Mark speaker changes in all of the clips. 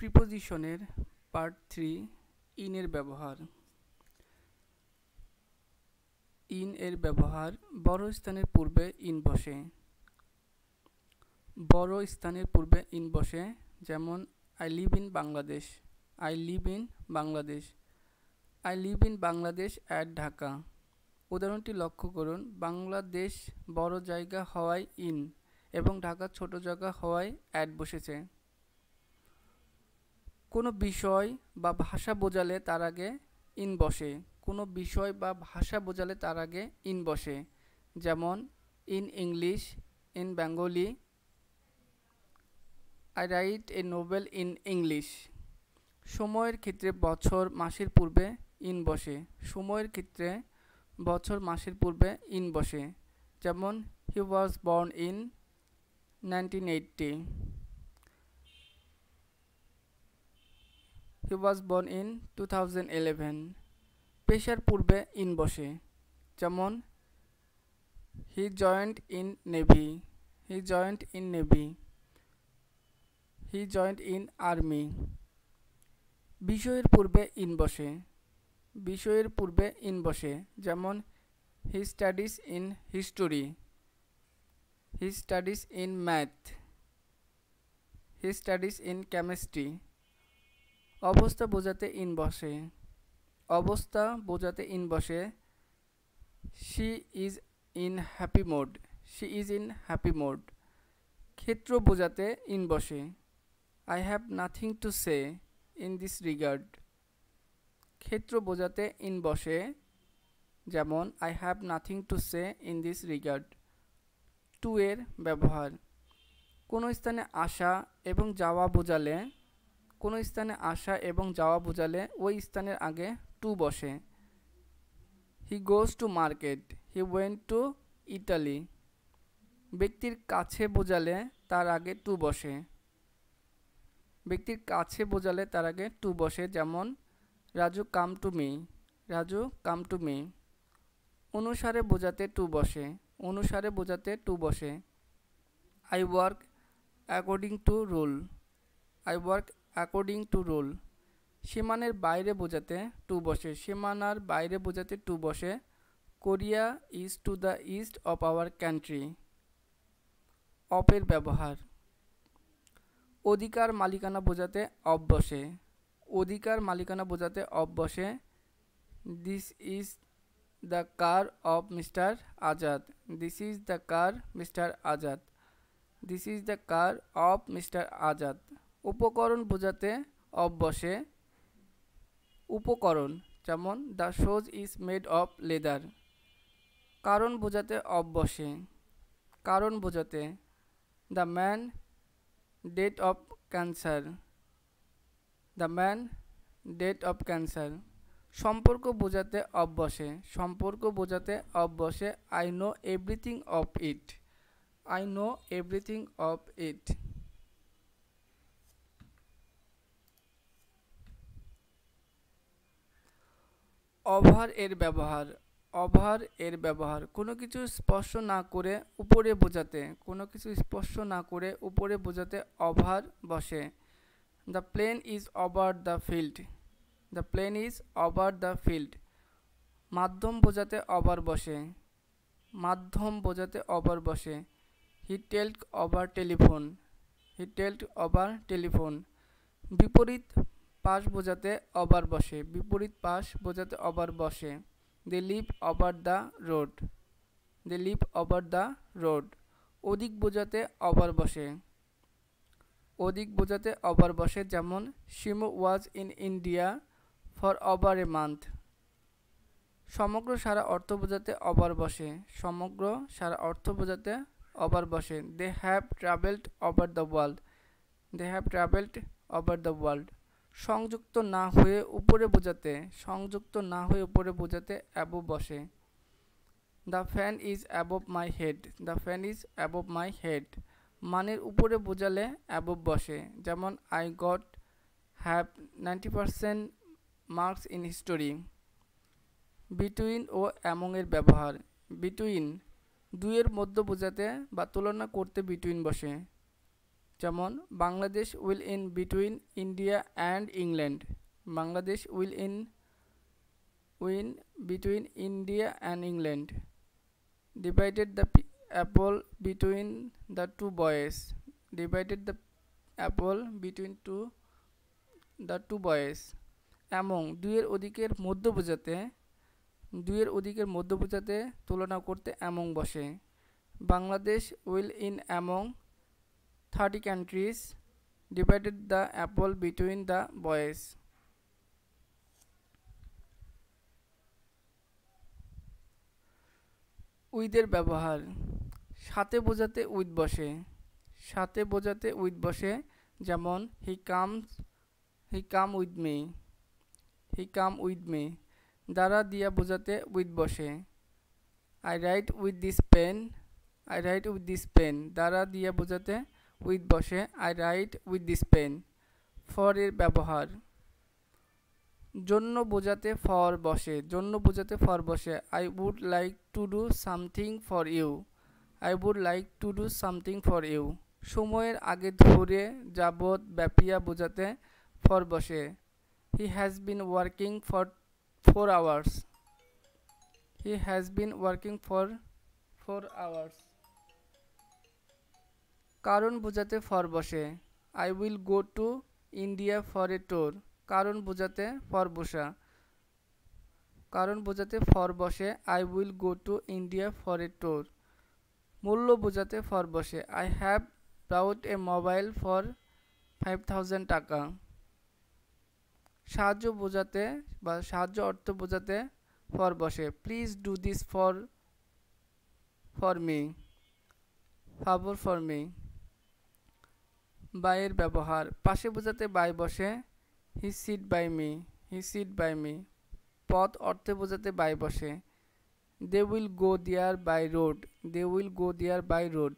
Speaker 1: প্রিপোজিশনের part 3 in এর ব্যবহার। In এর ব্যবহার বড় স্থানের পূর্বে ইন বসে। বড় স্থানের পূর্বে ইন বসে, যেমন I live in Bangladesh. I live in Bangladesh. I live in Bangladesh at Dhaka. উদাহরণটি লক্ষ্য করুন। বাংলাদেশ বড় জায়গা হওয়ায় ইন এবং ঢাকা ছোট জায়গা হওয়ায় অ্যাট বসেছে। কোনো বিষয় বা ভাষা বোঝালে তার আগে ইন বসে। কোনো বিষয় বা ভাষা বোঝালে তার আগে ইন বসে, যেমন in English, in Bengali. I write a novel in English. সময়ের ক্ষেত্রে বছর মাসের পূর্বে ইন বসে। সময়ের ক্ষেত্রে বছর মাসের পূর্বে ইন বসে, যেমন he was born in 1980। He was born in 2011. পেশার পূর্বে ইন বসে, যেমন he joined in navy. He joined in navy. He joined in army. বিষয়ের পূর্বে ইন বসে। বিষয়ের পূর্বে ইন বসে, যেমন he studies in history. He studies in math. He studies in chemistry. অবস্থা বোঝাতে ইন বসে। অবস্থা বোঝাতে ইন বসে। she is in happy mode. She is in happy mode. ক্ষেত্র বোঝাতে ইন বসে। I have nothing to say in this regard. ক্ষেত্র বোঝাতে ইন বসে, যেমন I have nothing to say in this regard. To এর ব্যবহার কোনো স্থানে আসা এবং যাওয়া বোঝালে কোনো স্থানে আসা এবং যাওয়া বোঝালে ওই স্থানের আগে টু বসে। He goes to market. He went to Italy. ব্যক্তির কাছে বোঝালে তার আগে টু বসে। ব্যক্তির কাছে বোঝালে তার আগে টু বসে, যেমন Raju come to me. Raju come to me. অনুসারে বোঝাতে টু বসে। অনুসারে বোঝাতে টু বসে। I work according to rule. I work according to rule. সীমানার বাইরে বোঝাতে টু বসে। সীমানার বাইরে বোঝাতে টু বসে। Korea is to the east of our country. অপের ব্যবহার অধিকার মালিকানা বোঝাতে অফ বসে। অধিকার মালিকানা বোঝাতে অফ বসে। This is the car of mister Azad. This is the car mister Azad. This is the car of mister Azad. উপকরণ বোঝাতে অফ বসে। উপকরণ, যেমন the shows is made of leather. কারণ বোঝাতে অফ বসে। কারণ বোঝাতে the man dead of cancer. The man dead of cancer. সম্পর্ক বোঝাতে অফ বসে। সম্পর্ক বোঝাতে অফ বসে। I know everything of it. I know everything of it. Over এর ব্যবহার ওভার এর ব্যবহার কোনো কিছু স্পর্শ না করে উপরে বোঝাতে। কোনো কিছু স্পর্শ না করে উপরে বোঝাতে ওভার বসে। The plane is over the field. The plane is over the field. মাধ্যম বোঝাতে ওভার বসে। মাধ্যম বোঝাতে ওভার বসে। He telled over telephone. He telled over telephone. বিপরীত পাশ বোঝাতে ওভার বসে। বিপরীত পাশ বোঝাতে ওভার বসে। They live over the road. They live over the road. অধিক বোঝাতে ওভার বসে। অধিক বোঝাতে ওভার বসে, যেমন Shimu was in India for over a month. সমগ্র সারা অর্থ বোঝাতে ওভার বসে। সমগ্র সারা অর্থ বোঝাতে ওভার বসে। They have travelled over the world. They have travelled over the world. সংযুক্ত না হয়ে উপরে বোঝাতে সংযুক্ত না হয়ে উপরে বোঝাতে অ্যাবভ বসে। The fan is above my head. The fan is above my head. মানের উপরে বোঝালে অ্যাবভ বসে, যেমন I got have 90% marks in history. Between ও অ্যামং এর ব্যবহার বিটুইন দুইয়ের মধ্য বোঝাতে বা তুলনা করতে বিটুইন বসে। যেমন Bangladesh will in between India and England, Bangladesh win between India and England, divided the apple between the two boys, divided the apple between the two boys। এবং দুইয়ের অধিকের মধ্য বোঝাতে তুলনা করতে অ্যামং বসে। Bangladesh will in among 30 countries, divided the apple between the boys। উইথের ব্যবহার, সাথে বোঝাতে উইথ বসে, সাথে বোঝাতে উইথ বসে, যেমন হি কাম উইথ মি। দ্বারা দিয়া বোঝাতে উইথ বসে, I write with this pen, দ্বারা দিয়া বোঝাতে উইথ বসে, I write with this pen. For এর ব্যবহার, জন্য বোঝাতে ফর বসে, I would like to do something for you, সময়ের আগে ধরে যাবৎ ব্যাপিয়া বোঝাতে ফর বসে, he has been working for 4 hours, কারণ বোঝাতে ফর বসে, I will go to India for a tour, কারণ বোঝাতে ফর বসে, I will go to India for a tour. মূল্য বোঝাতে ফর বসে, I have bout A mobile for 5000 টাকা। সাহায্য বোঝাতে বা সাহায্য অর্থ বোঝাতে ফর বসে, please do this for me, favour for me. বাইয়ের ব্যবহার, পাশে বোঝাতে বাই বসে, হি সিট বাই মি। পথ অর্থে বোঝাতে বাই বসে, they will go there by road.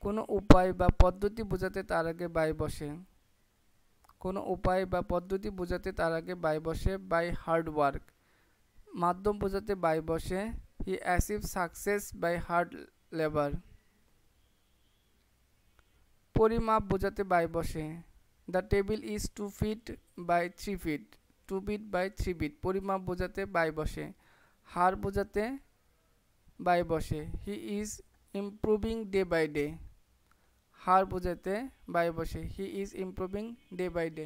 Speaker 1: কোনো উপায় বা পদ্ধতি বোঝাতে তার আগে বাই বসে, বাই হার্ড ওয়ার্ক। মাধ্যম বোঝাতে বাই বসে, he achieve success by hard labour. পরিমাপ বোঝাতে বাই বসে, the table is 2 feet by 3 feet, পরিমাপ বোঝাতে বাই বসে। হার বোঝাতে বাই বসে, he is improving day by day. হার বোঝাতে বাই বসে, he is improving day by day.